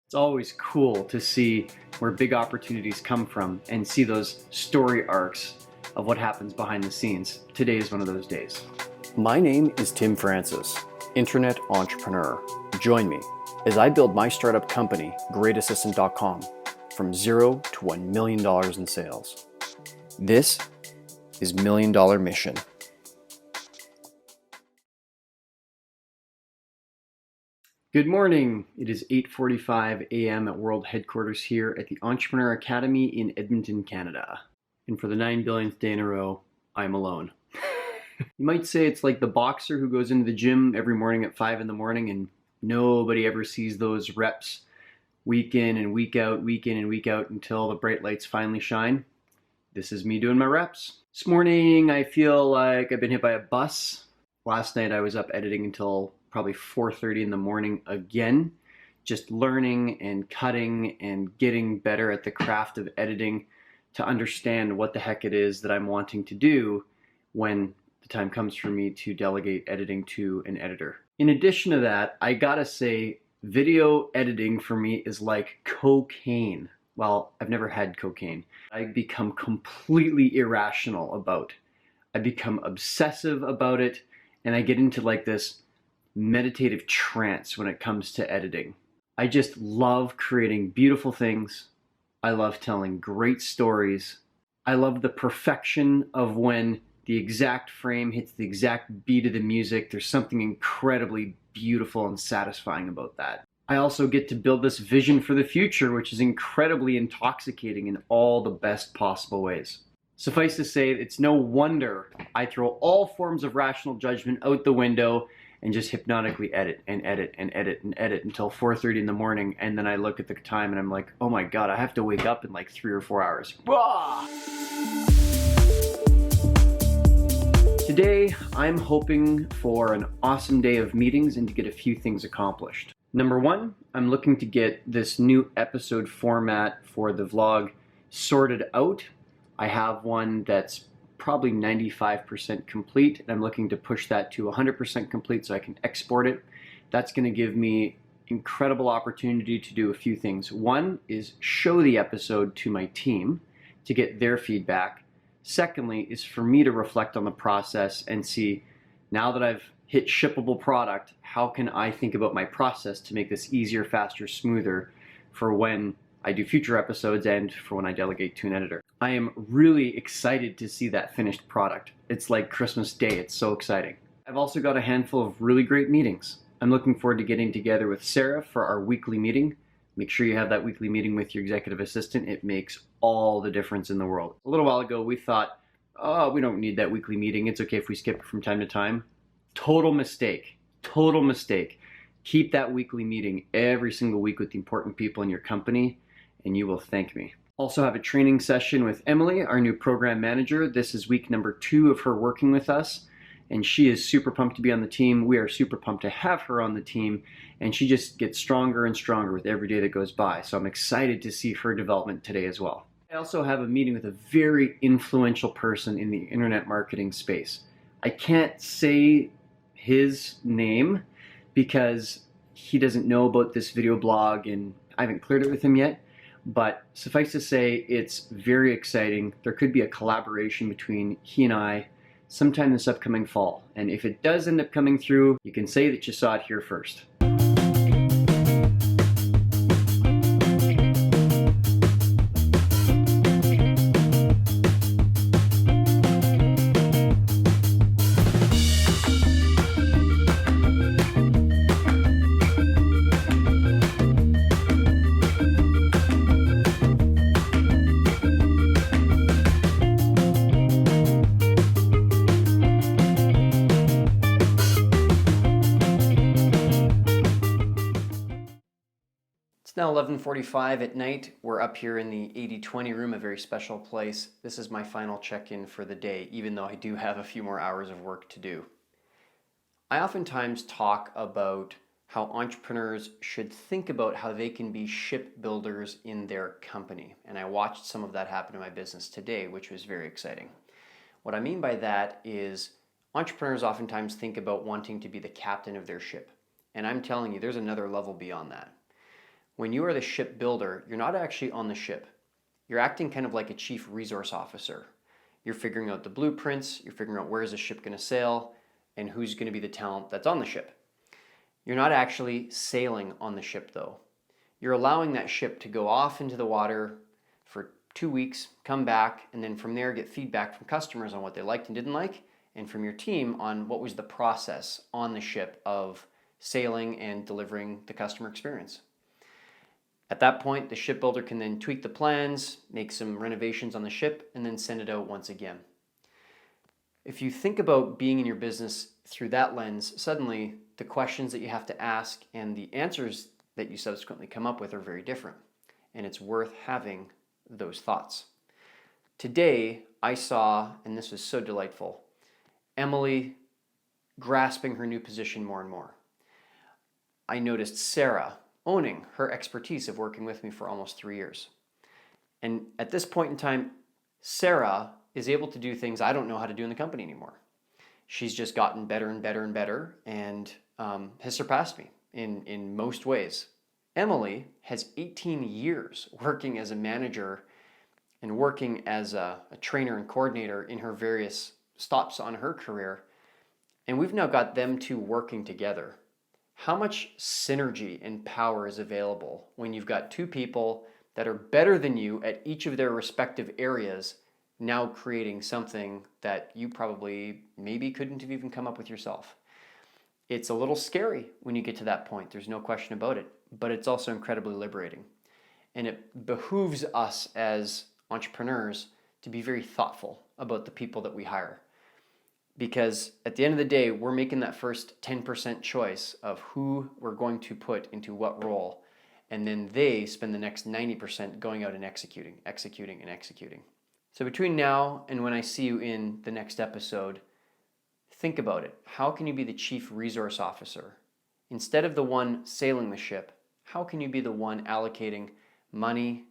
It's always cool to see where big opportunities come from and see those story arcs of what happens behind the scenes. Today is one of those days. My name is Tim Francis, Internet Entrepreneur. Join me as I build my startup company, GreatAssistant.com, from $0 to $1 million in sales. This is Million Dollar Mission. Good morning. It is 8:45 a.m. at World Headquarters here at the Entrepreneur Academy in Edmonton, Canada. And for the 9 billionth day in a row, I'm alone. You might say it's like the boxer who goes into the gym every morning at 5 in the morning and nobody ever sees those reps week in and week out, until the bright lights finally shine. This is me doing my reps. This morning I feel like I've been hit by a bus. Last night I was up editing until probably 4:30 in the morning again, just learning and cutting and getting better at the craft of editing to understand what the heck it is that I'm wanting to do when the time comes for me to delegate editing to an editor. In addition to that, I gotta say, video editing for me is like cocaine. Well, I've never had cocaine. I become completely irrational about. I become obsessive about it, and I get into like this meditative trance when it comes to editing. I just love creating beautiful things. I love telling great stories. I love the perfection of when the exact frame hits the exact beat of the music. There's something incredibly beautiful and satisfying about that. I also get to build this vision for the future, which is incredibly intoxicating in all the best possible ways. Suffice to say, it's no wonder I throw all forms of rational judgment out the window and just hypnotically edit until 4:30 in the morning, and then I look at the time and I'm like, oh my god, I have to wake up in like 3 or 4 hours. Today, I'm hoping for an awesome day of meetings and to get a few things accomplished. Number one, I'm looking to get this new episode format for the vlog sorted out. I have one that's probably 95% complete, and I'm looking to push that to 100% complete so I can export it. That's going to give me incredible opportunity to do a few things. One is show the episode to my team to get their feedback. Secondly is for me to reflect on the process and see, now that I've hit shippable product, how can I think about my process to make this easier, faster, smoother for when I do future episodes and for when I delegate to an editor. I am really excited to see that finished product. It's like Christmas Day, it's so exciting. I've also got a handful of really great meetings. I'm looking forward to getting together with Sarah for our weekly meeting. Make sure you have that weekly meeting with your executive assistant. It makes all the difference in the world. A little while ago we thought, oh, we don't need that weekly meeting. It's okay if we skip it from time to time. Total mistake. Total mistake. Keep that weekly meeting every single week with the important people in your company, and you will thank me. Also have a training session with Emily, our new program manager. This is week number 2 of her working with us, and she is super pumped to be on the team. We are super pumped to have her on the team, and she just gets stronger and stronger with every day that goes by. So I'm excited to see her development today as well. I also have a meeting with a very influential person in the internet marketing space. I can't say his name because he doesn't know about this video blog and I haven't cleared it with him yet. But suffice to say, it's very exciting. There could be a collaboration between he and I sometime this upcoming fall. And if it does end up coming through, you can say that you saw it here first. It's now 11:45 at night. We're up here in the 80/20 room, a very special place. This is my final check-in for the day, even though I do have a few more hours of work to do. I oftentimes talk about how entrepreneurs should think about how they can be shipbuilders in their company. And I watched some of that happen in my business today, which was very exciting. What I mean by that is entrepreneurs oftentimes think about wanting to be the captain of their ship. And I'm telling you, there's another level beyond that. When you are the ship builder, you're not actually on the ship. You're acting kind of like a chief resource officer. You're figuring out the blueprints, you're figuring out where is the ship going to sail, and who's going to be the talent that's on the ship. You're not actually sailing on the ship though. You're allowing that ship to go off into the water for 2 weeks, come back, and then from there get feedback from customers on what they liked and didn't like, and from your team on what was the process on the ship of sailing and delivering the customer experience. At that point, the shipbuilder can then tweak the plans, make some renovations on the ship, and then send it out once again. If you think about being in your business through that lens, suddenly the questions that you have to ask and the answers that you subsequently come up with are very different. And it's worth having those thoughts. Today, I saw, and this was so delightful, Emily grasping her new position more and more. I noticed Sarah owning her expertise of working with me for almost 3 years. And at this point in time, Sarah is able to do things I don't know how to do in the company anymore. She's just gotten better and better and better and has surpassed me in most ways. Emily has 18 years working as a manager and working as a trainer and coordinator in her various stops on her career. And we've now got them two working together. How much synergy and power is available when you've got two people that are better than you at each of their respective areas, now creating something that you probably maybe couldn't have even come up with yourself. It's a little scary when you get to that point, there's no question about it, but it's also incredibly liberating. And it behooves us as entrepreneurs to be very thoughtful about the people that we hire. Because at the end of the day, we're making that first 10% choice of who we're going to put into what role. And then they spend the next 90% going out and executing. So between now and when I see you in the next episode, think about it. How can you be the chief resource officer? Instead of the one sailing the ship, how can you be the one allocating money,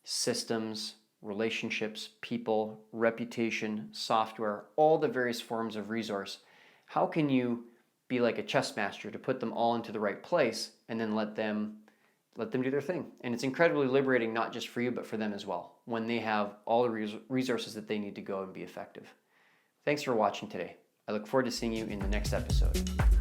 systems, relationships, people, reputation, software, all the various forms of resource? How can you be like a chess master to put them all into the right place and then let them do their thing? And it's incredibly liberating, not just for you, but for them as well, when they have all the resources that they need to go and be effective. Thanks for watching today. I look forward to seeing you in the next episode.